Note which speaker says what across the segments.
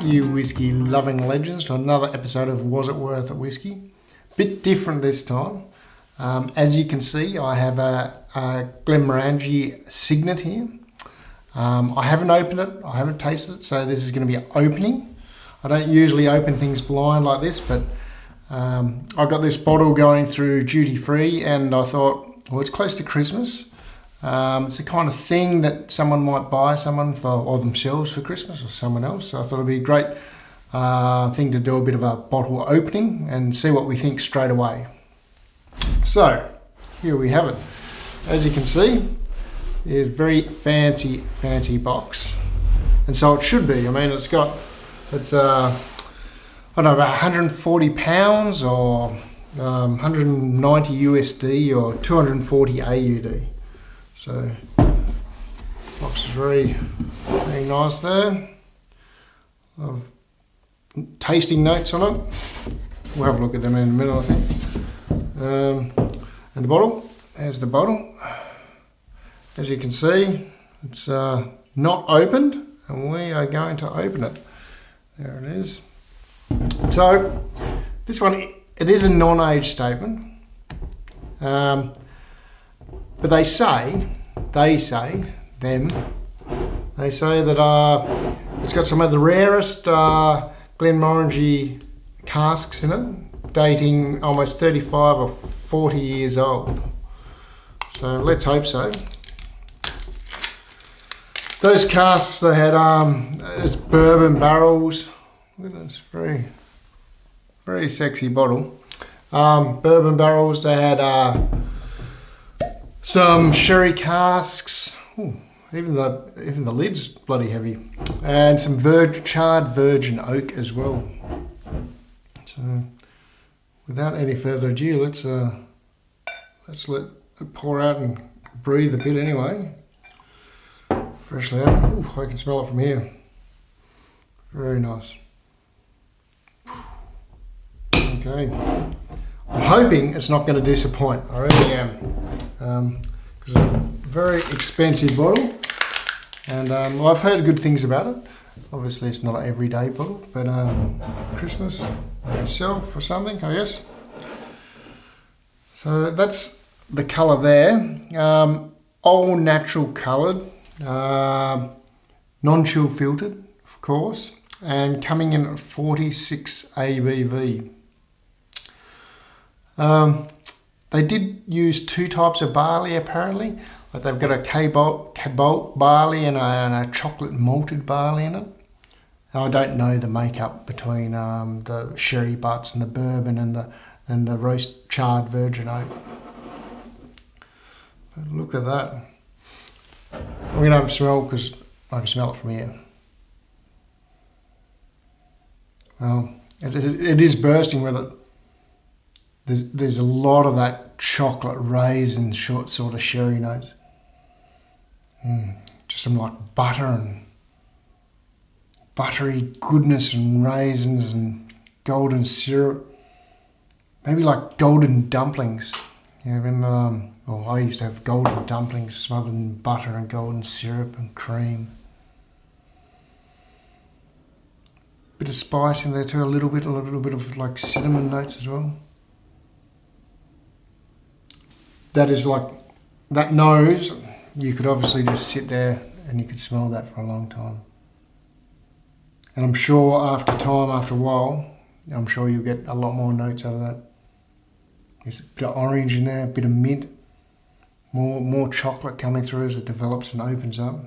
Speaker 1: you whiskey loving legends to another episode of Was It Worth It Whiskey. Bit different this time. As you can see, I have a Glenmorangie Signet here. I haven't opened it, I haven't tasted it, so this is going to be an opening. I don't usually open things blind like this, but I got this bottle going through duty free and I thought, well, it's close to Christmas. It's the kind of thing that someone might buy someone for, or themselves for Christmas, or someone else. So I thought it'd be a great thing to do a bit of a bottle opening and see what we think straight away. So here we have it. As you can see, it's a very fancy box, and so it should be. I mean, it's I don't know, about 140 pounds or 190 USD or 240 AUD. So, box is very nice there. Of tasting notes on it. We'll have a look at them in a minute, I think. And the bottle. There's the bottle. As you can see, it's not opened, and we are going to open it. There it is. So, this one, it is a non-age statement. But they say that it's got some of the rarest Glenmorangie casks in it, dating almost 35 or 40 years old. So let's hope so. Those casks, they had it's bourbon barrels. Look at this, very sexy bottle. Bourbon barrels. They had some sherry casks. Ooh, even the lid's bloody heavy, and some charred virgin oak as well. So, without any further ado, let's let it pour out and breathe a bit anyway. Freshly opened. Ooh, I can smell it from here. Very nice. Okay. I'm hoping it's not going to disappoint. I really am. Because it's a very expensive bottle. And well, I've heard good things about it. Obviously, it's not an everyday bottle, but Christmas itself or something, I guess. So that's the colour there. All natural coloured. Non-chill filtered, of course. And coming in at 46 ABV. They did use two types of barley apparently. Like they've got a Cobalt barley and a chocolate malted barley in it. And I don't know the makeup between the sherry butts and the bourbon and the roast charred virgin oak. But look at that. I'm going to have a smell because I can smell it from here. Well, it is bursting with it. There's a lot of that chocolate raisin short sort of sherry notes. Just some like butter and buttery goodness and raisins and golden syrup. Maybe like golden dumplings. You know, I used to have golden dumplings smothered in butter and golden syrup and cream. Bit of spice in there too, a little bit of like cinnamon notes as well. That is like, that nose, you could obviously just sit there and you could smell that for a long time. And I'm sure after a while, I'm sure you'll get a lot more notes out of that. There's a bit of orange in there, a bit of mint, more chocolate coming through as it develops and opens up.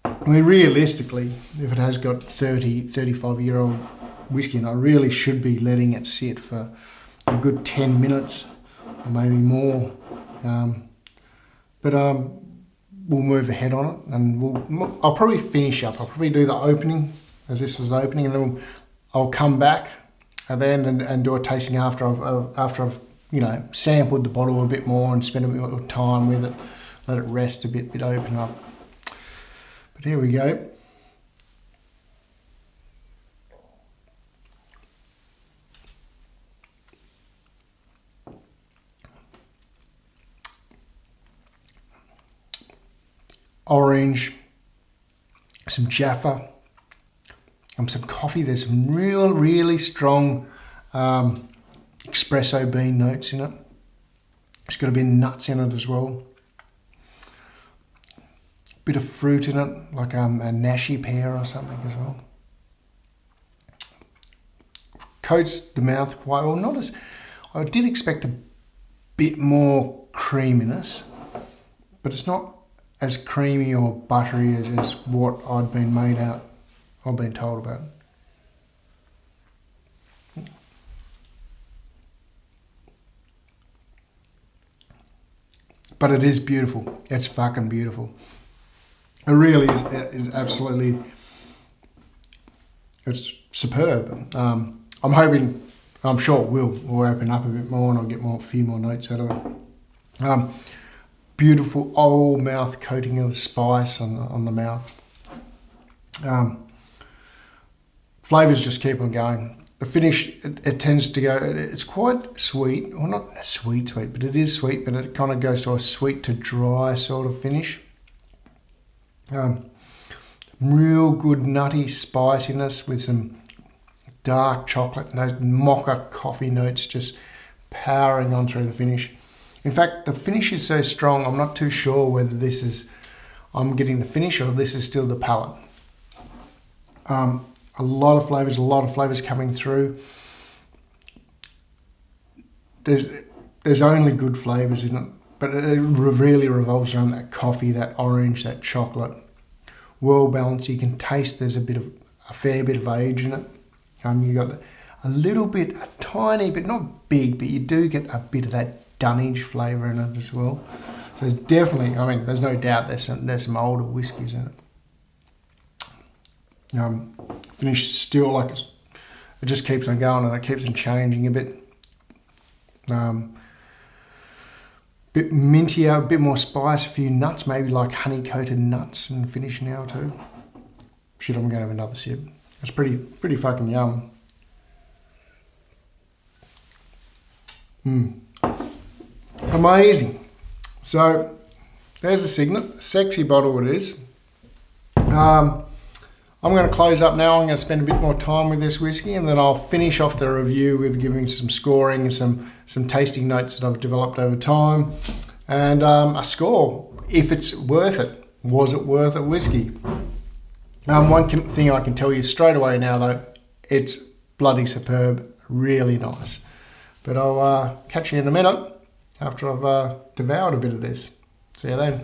Speaker 1: I mean, realistically, if it has got 35-year-old whiskey, and I really should be letting it sit for a good 10 minutes or maybe more. But we'll move ahead on it, and I'll probably finish up. I'll probably do the opening as this was opening, and then I'll come back at the end and do a tasting after I've sampled the bottle a bit more and spent a bit more time with it, let it rest a bit open up. But here we go. Orange, some Jaffa, some coffee. There's some really strong espresso bean notes in it. It's got a bit of nuts in it as well. Bit of fruit in it, like a nashi pear or something as well. Coats the mouth quite well. Not as I did expect a bit more creaminess, but it's not as creamy or buttery as what I've been told about. But it is beautiful. It's fucking beautiful. It really is absolutely, it's superb. I'm sure it will open up a bit more and I'll get a few more notes out of it. Beautiful old mouth coating of spice on the mouth. Flavours just keep on going. The finish, it tends to go, it's quite sweet, or not sweet, but it is sweet, but it kind of goes to a sweet to dry sort of finish. Real good nutty spiciness with some dark chocolate and those mocha coffee notes just powering on through the finish. In fact, the finish is so strong, I'm not too sure whether I'm getting the finish or this is still the palate. A lot of flavours coming through. There's only good flavours in it, but it really revolves around that coffee, that orange, that chocolate. Well balanced. You can taste there's a fair bit of age in it. You got a tiny bit, not big, but you do get a bit of that dunnage flavour in it as well. So there's definitely, there's no doubt there's some older whiskies in it. Finish still like it just keeps on going and it keeps on changing a bit. Bit mintier, a bit more spice, a few nuts, maybe like honey coated nuts in the finish now too. Shit, I'm going to have another sip. It's pretty fucking yum. Amazing. So there's the Signet, sexy bottle it is. I'm going to close up now. I'm going to spend a bit more time with this whiskey and then I'll finish off the review with giving some scoring and some tasting notes that I've developed over time and a score, if it's worth it. Was it worth it whiskey? One thing I can tell you straight away now though, it's bloody superb, really nice. But I'll catch you in a minute after I've devoured a bit of this. See you then.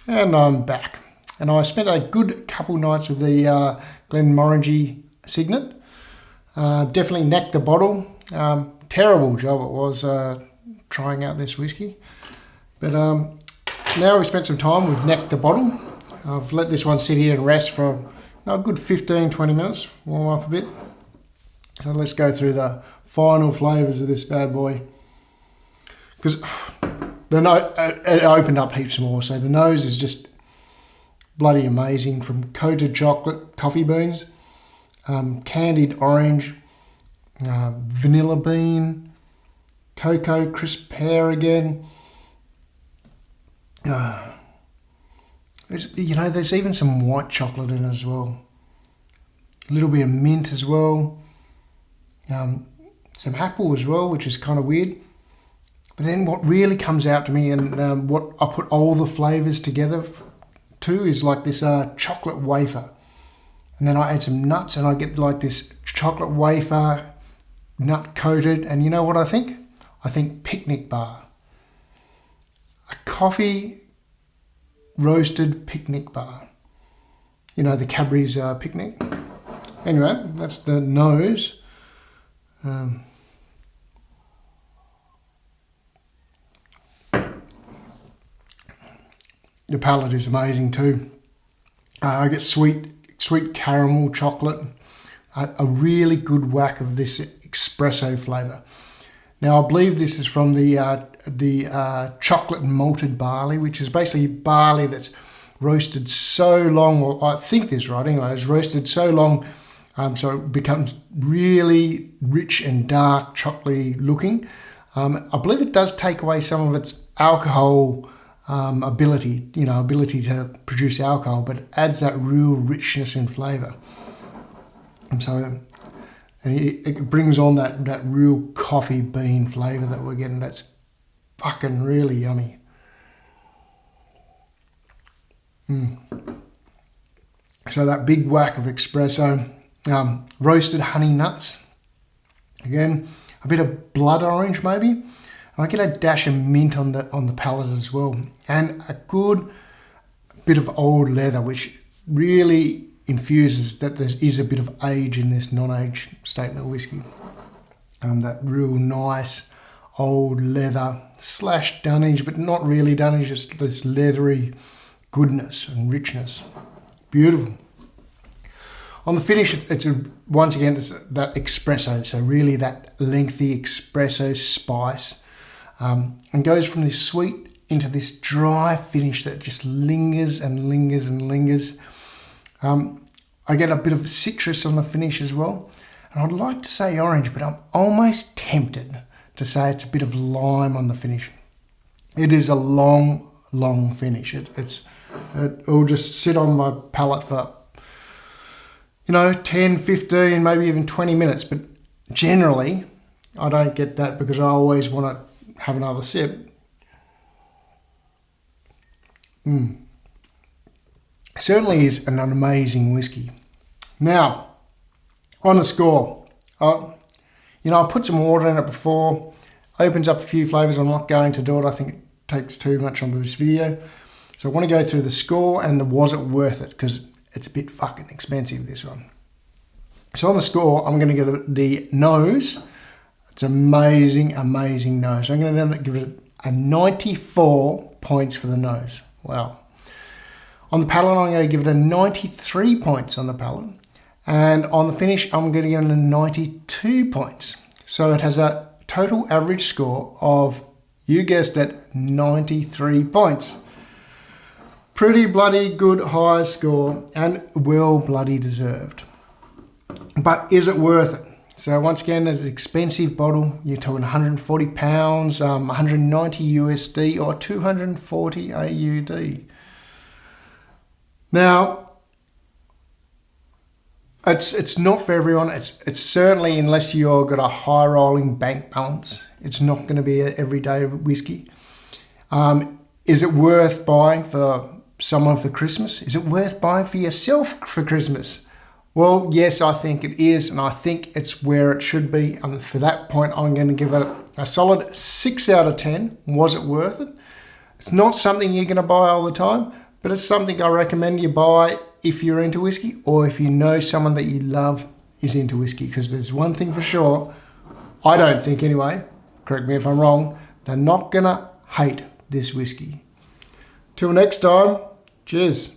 Speaker 1: And I'm back. And I spent a good couple nights with the Glenmorangie Signet. Definitely necked the bottle. Terrible job it was trying out this whiskey. But now we spent some time, we've necked the bottle. I've let this one sit here and rest for a good 15-20 minutes, warm up a bit. So let's go through the final flavours of this bad boy. Because it opened up heaps more. So the nose is just bloody amazing, from coated chocolate, coffee beans, candied orange, vanilla bean, cocoa, crisp pear again. There's even some white chocolate in it as well. A little bit of mint as well. Some apple as well, which is kind of weird. But then what really comes out to me and what I put all the flavours together to is like this chocolate wafer. And then I add some nuts and I get like this chocolate wafer, nut coated. And you know what I think? I think picnic bar. A coffee roasted picnic bar. You know, the Cadbury's picnic. Anyway, that's the nose. The palate is amazing too. I get sweet caramel chocolate, a really good whack of this espresso flavour. Now I believe this is from the chocolate malted barley, which is basically barley that's roasted so long, or I think this right anyway, it's roasted so long so it becomes really rich and dark, chocolatey looking. I believe it does take away some of its alcohol ability to produce alcohol, but it adds that real richness in flavour. And so, and it brings on that real coffee bean flavour that we're getting. That's fucking really yummy. So that big whack of espresso, roasted honey nuts. Again, a bit of blood orange maybe. And I get a dash of mint on the palate as well, and a good bit of old leather, which really infuses that there is a bit of age in this non-aged statement whiskey. That real nice old leather / dunnage, but not really dunnage, just this leathery goodness and richness. Beautiful. On the finish, once again, it's that espresso, so really that lengthy espresso spice, and goes from this sweet into this dry finish that just lingers and lingers and lingers. I get a bit of citrus on the finish as well, and I'd like to say orange, but I'm almost tempted to say it's a bit of lime on the finish. It is a long finish. It'll just sit on my palate for 10, 15, maybe even 20 minutes. But generally, I don't get that because I always want to have another sip. Certainly is an amazing whiskey. Now, on the score, I put some water in it before. Opens up a few flavours. I'm not going to do it. I think it takes too much onto this video. So I want to go through the score and the was it worth it, because it's a bit fucking expensive, this one. So on the score, I'm going to give it the nose. It's amazing nose. I'm going to give it a 94 points for the nose. Wow. On the palate, I'm going to give it a 93 points on the palate. And on the finish, I'm going to give it a 92 points. So it has a total average score of, you guessed it, 93 points. Pretty bloody good high score, and well bloody deserved. But is it worth it? So once again, it's an expensive bottle. You're talking 140 pounds, 190 USD or 240 AUD. Now, it's not for everyone. It's certainly, unless you've got a high rolling bank balance, it's not going to be an everyday whiskey. Is it worth buying for someone for Christmas? Is it worth buying for yourself for Christmas? Well, yes, I think it is, and I think it's where it should be. And for that point, I'm going to give it a solid 6 out of 10. Was it worth it? It's not something you're going to buy all the time, but it's something I recommend you buy if you're into whiskey, or if you know someone that you love is into whiskey. Because there's one thing for sure, I don't think anyway, correct me if I'm wrong, they're not going to hate this whiskey. Till next time, cheers.